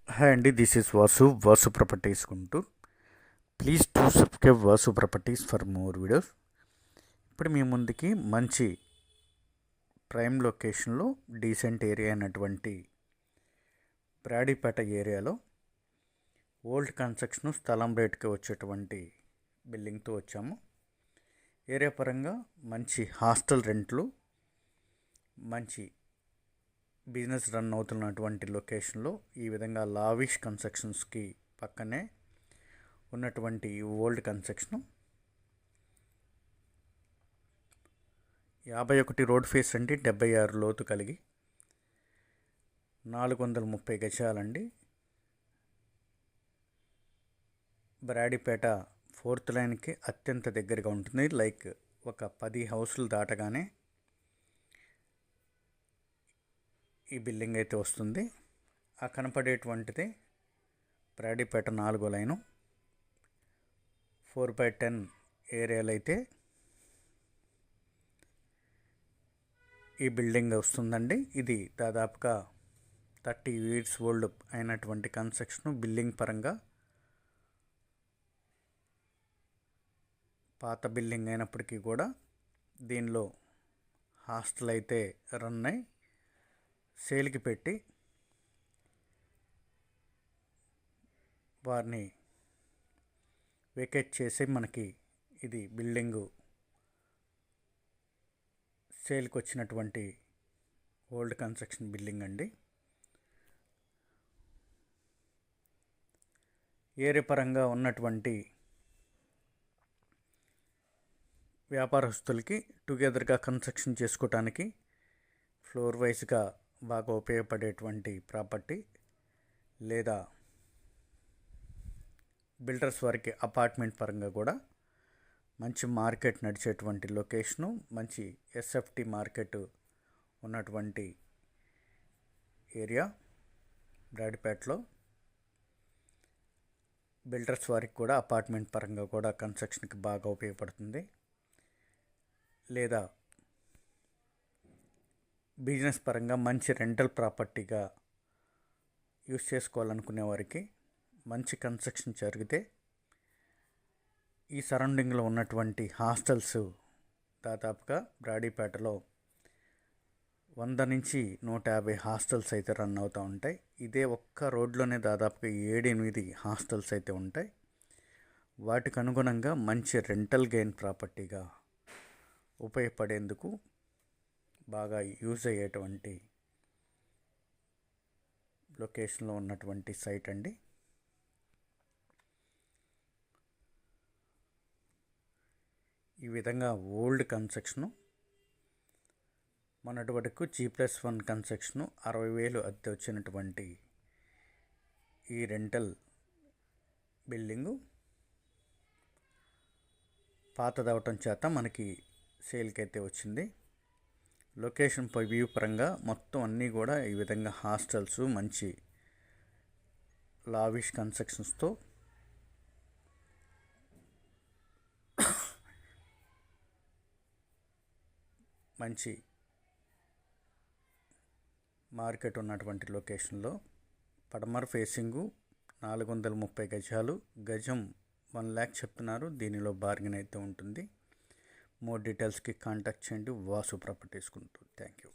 Hi అండి, this is Vasu properties Guntur. Please to subscribe Vasu properties for more videos. ఇప్పుడు మీ ముందుకి మంచి ప్రైమ్ లొకేషన్లో డీసెంట్ ఏరియా అయినటువంటి బ్రాడీపేట ఏరియాలో ఓల్డ్ కన్స్ట్రక్షన్ స్థలం రేటుకి వచ్చేటువంటి బిల్డింగ్తో వచ్చాము. ఏరియా పరంగా మంచి హాస్టల్ రెంట్లు, మంచి బిజినెస్ రన్ అవుతున్నటువంటి లొకేషన్లో ఈ విధంగా లావిష్ కన్స్ట్రక్షన్స్కి పక్కనే ఉన్నటువంటి ఓల్డ్ కన్స్ట్రక్షన్ 51 రోడ్ ఫేస్ అండి, 76 లోతు కలిగి 430 గజాలండి. బ్రాడీపేట 4th లైన్కి అత్యంత దగ్గరగా ఉంటుంది. లైక్ ఒక 10 హౌసులు దాటగానే ఈ బిల్డింగ్ అయితే వస్తుంది. ఆ కనపడేటువంటిది బ్రాడీపేట 4వ లైను. 4/10 ఏరియాలో అయితే ఈ బిల్డింగ్ వస్తుందండి. ఇది దాదాపుగా 30 years ఓల్డ్ అయినటువంటి కన్స్ట్రక్షన్. బిల్డింగ్ పరంగా పాత బిల్డింగ్ అయినప్పటికీ కూడా దీనిలో హాస్టల్ అయితే రన్ అయి సేల్కి పెట్టి వారిని వేకేట్ చేసి మనకి ఇది బిల్డింగు సేల్కి వచ్చినటువంటి ఓల్డ్ కన్స్ట్రక్షన్ బిల్డింగ్ అండి. ఏరియా పరంగా ఉన్నటువంటి వ్యాపారస్తులకి టుగెదర్గా కన్స్ట్రక్షన్ చేసుకోవటానికి ఫ్లోర్ వైజ్గా బాగా ఉపయోగపడేటువంటి ప్రాపర్టీ, లేదా బిల్డర్స్ వారికి అపార్ట్మెంట్ పరంగా కూడా మంచి మార్కెట్ నడిచేటువంటి లొకేషను, మంచి ఎస్ఎఫ్టీ మార్కెట్ ఉన్నటువంటి ఏరియా బ్రాడీపేటలో. బిల్డర్స్ వారికి కూడా అపార్ట్మెంట్ పరంగా కూడా కన్స్ట్రక్షన్కి బాగా ఉపయోగపడుతుంది. లేదా బిజినెస్ పరంగా మంచి రెంటల్ ప్రాపర్టీగా యూస్ చేసుకోవాలనుకునే వారికి మంచి కన్స్ట్రక్షన్ జరిగితే ఈ సరౌండింగ్లో ఉన్నటువంటి హాస్టల్స్ దాదాపుగా బ్రాడీపేటలో 100 నుంచి 150 హాస్టల్స్ అయితే రన్ అవుతూ ఉంటాయి. ఇదే ఒక్క రోడ్లోనే దాదాపుగా 7-8 హాస్టల్స్ అయితే ఉంటాయి. వాటికి అనుగుణంగా మంచి రెంటల్ గెయిన్ ప్రాపర్టీగా ఉపయోగపడేందుకు బాగా యూజ్ అయ్యేటువంటి లొకేషన్లో ఉన్నటువంటి సైట్ అండి. ఈ విధంగా ఓల్డ్ కన్స్ట్రక్షను మొన్నటి వరకు G+1 కన్స్ట్రక్షను 60,000 అద్దె వచ్చినటువంటి ఈ రెంటల్ బిల్డింగు పాతదవటం చేత మనకి సేల్కి అయితే వచ్చింది. లొకేషన్ వ్యూ పరంగా మొత్తం అన్నీ కూడా ఈ విధంగా హాస్టల్స్, మంచి లావిష్ కన్స్ట్రక్షన్స్తో మంచి మార్కెట్ ఉన్నటువంటి లొకేషన్లో పడమర ఫేసింగు 430 గజాలు, గజం 1 lakh చెప్తున్నారు. దీనిలో బార్గెన్ అయితే ఉంటుంది. మోర్ డీటెయిల్స్కి కాంటాక్ట్ చేయండి Vasu properties Guntur. Thank you.